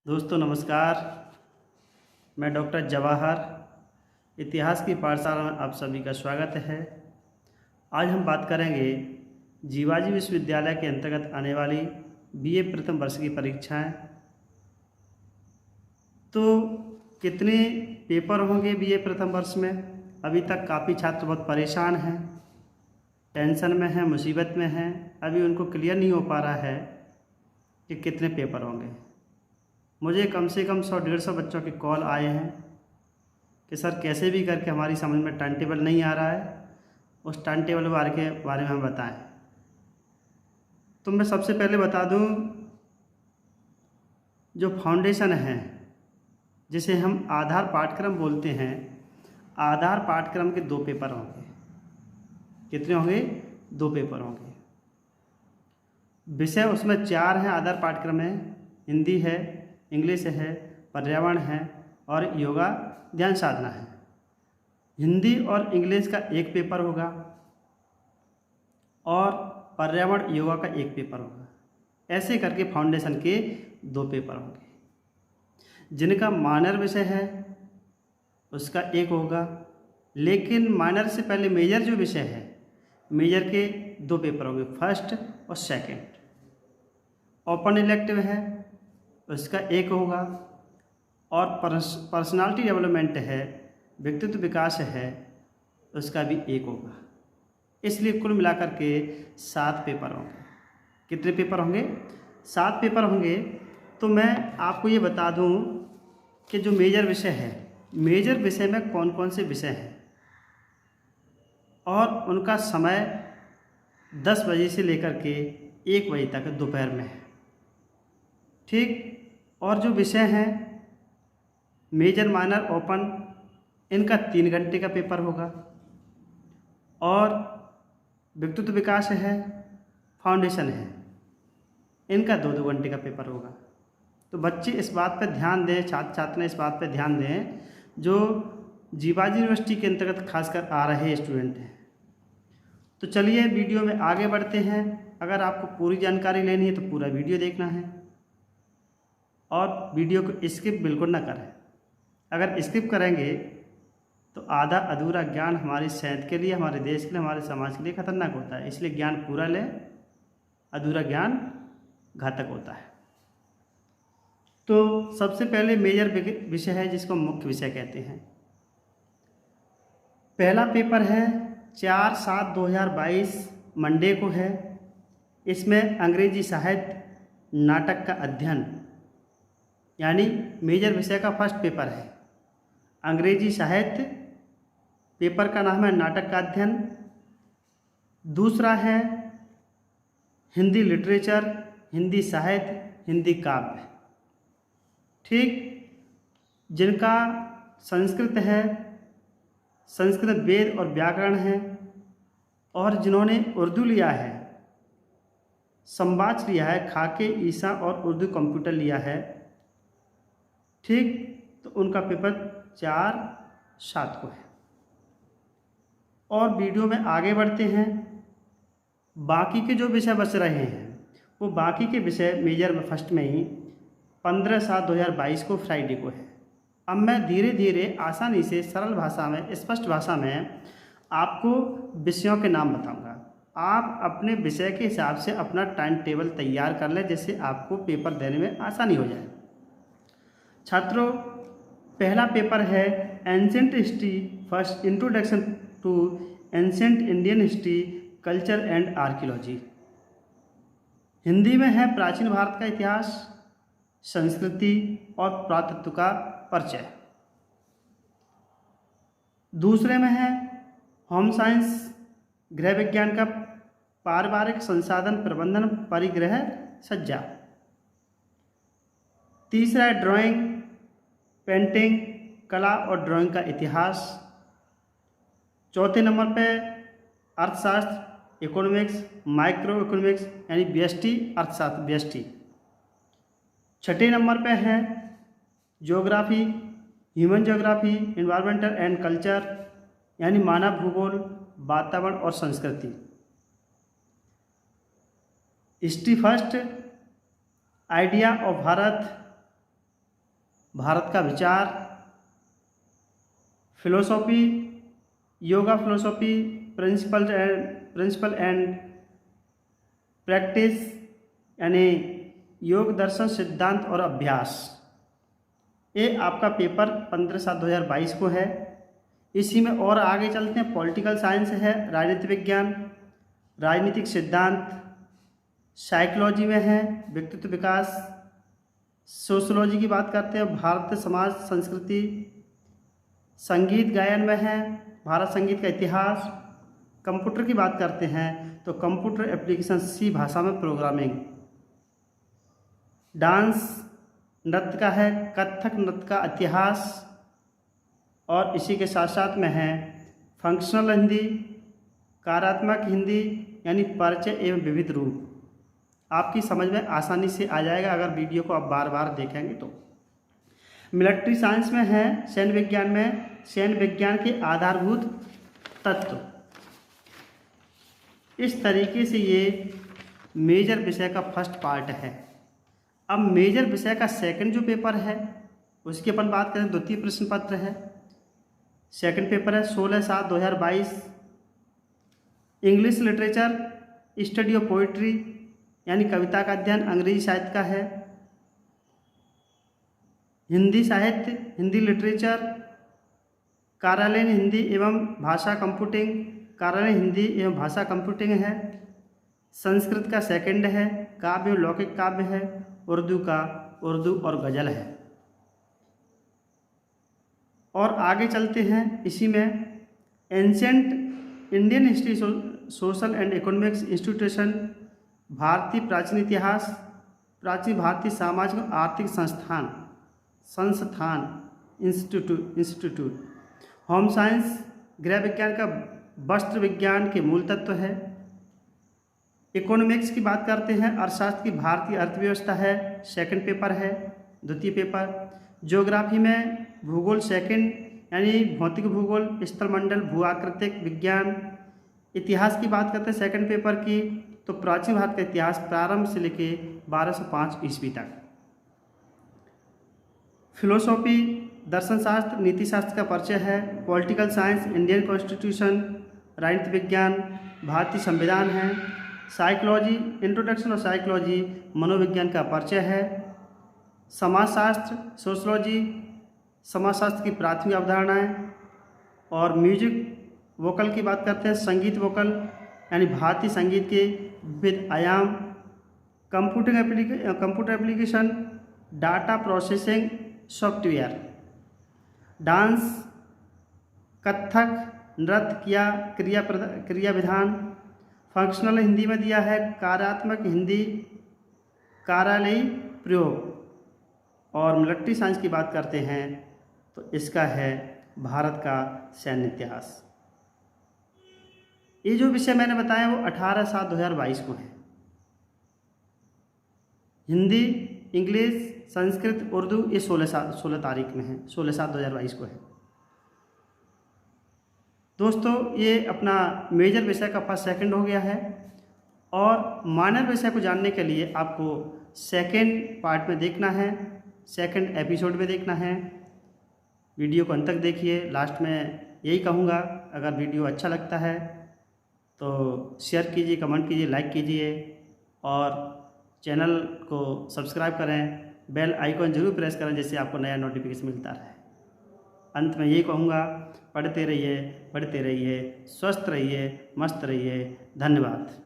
दोस्तों नमस्कार। मैं डॉक्टर जवाहर इतिहास की पाठशाला में आप सभी का स्वागत है। आज हम बात करेंगे जीवाजी विश्वविद्यालय के अंतर्गत आने वाली बीए प्रथम वर्ष की परीक्षाएं। तो कितने पेपर होंगे बीए प्रथम वर्ष में? अभी तक काफ़ी छात्र बहुत परेशान हैं, टेंशन में हैं, मुसीबत में हैं। अभी उनको क्लियर नहीं हो पा रहा है कि कितने पेपर होंगे। मुझे कम से कम 100-150 बच्चों के कॉल आए हैं कि सर कैसे भी करके हमारी समझ में टाइम टेबल नहीं आ रहा है, उस टाइम टेबल के बारे में हम बताएं। तो मैं सबसे पहले बता दूं, जो फाउंडेशन है जिसे हम आधार पाठ्यक्रम बोलते हैं, आधार पाठ्यक्रम के 2 पेपर होंगे। कितने होंगे? 2 पेपर होंगे। विषय उसमें 4 हैं आधार पाठ्यक्रम में। हिंदी है, इंग्लिश है, पर्यावरण है और योगा ध्यान साधना है। हिंदी और इंग्लिश का 1 पेपर होगा और पर्यावरण योगा का 1 पेपर होगा। ऐसे करके फाउंडेशन के 2 पेपर होंगे। जिनका माइनर विषय है उसका 1 होगा, लेकिन माइनर से पहले मेजर जो विषय है, मेजर के 2 पेपर होंगे, फर्स्ट और सेकंड। ओपन इलेक्टिव है उसका 1 होगा और पर्सनालिटी डेवलपमेंट है, व्यक्तित्व विकास है, उसका भी 1 होगा। इसलिए कुल मिलाकर के 7 पेपर होंगे। कितने पेपर होंगे? 7 पेपर होंगे। तो मैं आपको ये बता दूं कि जो मेजर विषय है, मेजर विषय में कौन कौन से विषय हैं और उनका समय 10 बजे से लेकर के 1 बजे तक दोपहर में है। ठीक। और जो विषय हैं मेजर, माइनर, ओपन, इनका 3 घंटे का पेपर होगा और व्यक्तित्व विकास है, फाउंडेशन है, इनका 2-2 घंटे का पेपर होगा। तो बच्चे इस बात पर ध्यान दें, छात्र छात्राएं इस बात पर ध्यान दें जो जीवाजी यूनिवर्सिटी के अंतर्गत खासकर आ रहे स्टूडेंट हैं। तो चलिए वीडियो में आगे बढ़ते हैं। अगर आपको पूरी जानकारी लेनी है तो पूरा वीडियो देखना है और वीडियो को स्किप बिल्कुल ना करें। अगर स्किप करेंगे तो आधा अधूरा ज्ञान हमारी सेहत के लिए, हमारे देश के लिए, हमारे समाज के लिए खतरनाक होता है। इसलिए ज्ञान पूरा लें, अधूरा ज्ञान घातक होता है। तो सबसे पहले मेजर विषय है जिसको मुख्य विषय कहते हैं। पहला पेपर है 4/7/2022 मंडे को है। इसमें अंग्रेजी साहित्य, नाटक का अध्ययन, यानी मेजर विषय का फर्स्ट पेपर है अंग्रेजी साहित्य, पेपर का नाम है नाटक का अध्ययन। दूसरा है हिंदी लिटरेचर, हिंदी साहित्य, हिंदी काव्य। ठीक। जिनका संस्कृत है, संस्कृत वेद और व्याकरण है, और जिन्होंने उर्दू लिया है, संवाच लिया है, खाके, ईसा और उर्दू कंप्यूटर लिया है, ठीक, तो उनका पेपर 4/7 को है। और वीडियो में आगे बढ़ते हैं। बाकी के जो विषय बच रहे हैं वो बाकी के विषय मेजर में फर्स्ट में ही 15/7/2022 को फ्राइडे को है। अब मैं धीरे धीरे आसानी से सरल भाषा में, स्पष्ट भाषा में आपको विषयों के नाम बताऊंगा। आप अपने विषय के हिसाब से अपना टाइम टेबल तैयार कर लें जिससे आपको पेपर देने में आसानी हो जाए। छात्रों, पहला पेपर है ancient history, first introduction to ancient Indian history, culture and archaeology. Hindi में है प्राचीन भारत का इतिहास, संस्कृति और पुरातत्व का परिचय। दूसरे में है होम साइंस, गृह विज्ञान का पारिवारिक संसाधन प्रबंधन, परिग्रह सज्जा। तीसरा है ड्राइंग, पेंटिंग, कला और ड्राइंग का इतिहास। चौथे नंबर पे अर्थशास्त्र, इकोनॉमिक्स, माइक्रो इकोनॉमिक्स यानी व्यष्टि अर्थशास्त्र, व्यष्टि। छठे नंबर पे है geography, human geography, environmental and culture यानी मानव भूगोल, वातावरण और संस्कृति। History first, idea of Bharat, Bharat का विचार, philosophy, yoga philosophy, principle and practice यानी योग दर्शन, सिद्धांत और अभ्यास। ये आपका पेपर 15/7/2022 को है। इसी में और आगे चलते हैं। पॉलिटिकल साइंस है, राजनीति विज्ञान, राजनीतिक सिद्धांत, साइकोलॉजी में है, व्यक्तित्व विकास, सोशोलॉजी की बात करते हैं, भारतीय समाज संस्कृति, संगीत गायन में है, भारत संगीत का इतिहास, कंप्यूटर की बात करते हैं तो कंप्यूटर एप्लीकेशन, सी भाषा में प्रोग्रामिंग, डांस नृत्य का है, कथक नृत्य का इतिहास, और इसी के साथ साथ में है फंक्शनल हिंदी, कार्यात्मक हिंदी यानी परिचय एवं विविध रूप। आपकी समझ में आसानी से आ जाएगा अगर वीडियो को आप बार बार देखेंगे तो। मिलिट्री साइंस में है, सैन्य विज्ञान में सैन्य विज्ञान के आधारभूत तत्व। इस तरीके से ये मेजर विषय का फर्स्ट पार्ट है। अब मेजर विषय का सेकंड जो पेपर है उसकी अपन बात करें, द्वितीय प्रश्न पत्र है। सेकंड पेपर है 16/7/2022, English literature, study of poetry यानी कविता का अध्ययन, अंग्रेजी साहित्य का है, हिंदी साहित्य, हिंदी लिटरेचर, कार्यालयीन हिंदी एवं भाषा कंप्यूटिंग, कार्यालयीन हिंदी एवं भाषा कंप्यूटिंग है, संस्कृत का सेकंड है, काव्य लौकिक काव्य है, उर्दू का उर्दू और गज़ल है। और आगे चलते हैं। इसी में ancient Indian history, social and economics institution, भारतीय प्राचीन इतिहास, प्राचीन भारतीय सामाजिक और आर्थिक संस्थान इंस्टीट्यूट, होम साइंस, गृह विज्ञान का वस्त्र विज्ञान के मूल तत्व है। इकोनॉमिक्स की बात करते हैं, अर्थशास्त्र की भारतीय अर्थव्यवस्था है, सेकंड पेपर है, द्वितीय पेपर। ज्योग्राफी में भूगोल सेकंड यानी भौतिक भूगोल, स्थलमंडल, भूआकृतिक विज्ञान। इतिहास की बात करते हैं सेकंड पेपर की, तो प्राचीन भारत का इतिहास प्रारंभ से लेके 1205 ईस्वी तक। फिलोसॉफी, दर्शन शास्त्र, नीति शास्त्र का परिचय है। पॉलिटिकल साइंस, इंडियन कॉन्स्टिट्यूशन, राजनीति विज्ञान, भारतीय संविधान है। साइकोलॉजी, इंट्रोडक्शन ऑफ साइकोलॉजी, मनोविज्ञान का परिचय है। समाजशास्त्र, सोशोलॉजी, समाजशास्त्र की प्राथमिक अवधारणाएं। और म्यूजिक वोकल की बात करते हैं, संगीत वोकल यानी भारतीय संगीत के विविध आयाम। Computer application, data processing software, dance, Kathak नृत्य, क्रिया विधान। फंक्शनल हिंदी में दिया है कार्यात्मक हिंदी, कार्यालयी प्रयोग। और मिलिट्री साइंस की बात करते हैं तो इसका है भारत का सैन्य इतिहास। ये जो विषय मैंने बताया वो 18/7/2022 को है। हिंदी, इंग्लिश, संस्कृत, उर्दू ये 16 तारीख में है, 16/7/2022 को है। दोस्तों ये अपना मेजर विषय का फर्स्ट सेकंड हो गया है। और माइनर विषय को जानने के लिए आपको सेकंड पार्ट में देखना है, सेकंड एपिसोड में देखना है। वीडियो को अंत तक देखिए। लास्ट में यही कहूँगा, अगर वीडियो अच्छा लगता है तो शेयर कीजिए, कमेंट कीजिए, लाइक कीजिए और चैनल को सब्सक्राइब करें। बेल आइकॉन जरूर प्रेस करें जिससे आपको नया नोटिफिकेशन मिलता रहे। अंत में यही कहूँगा, पढ़ते रहिए, बढ़ते रहिए, स्वस्थ रहिए, मस्त रहिए। धन्यवाद।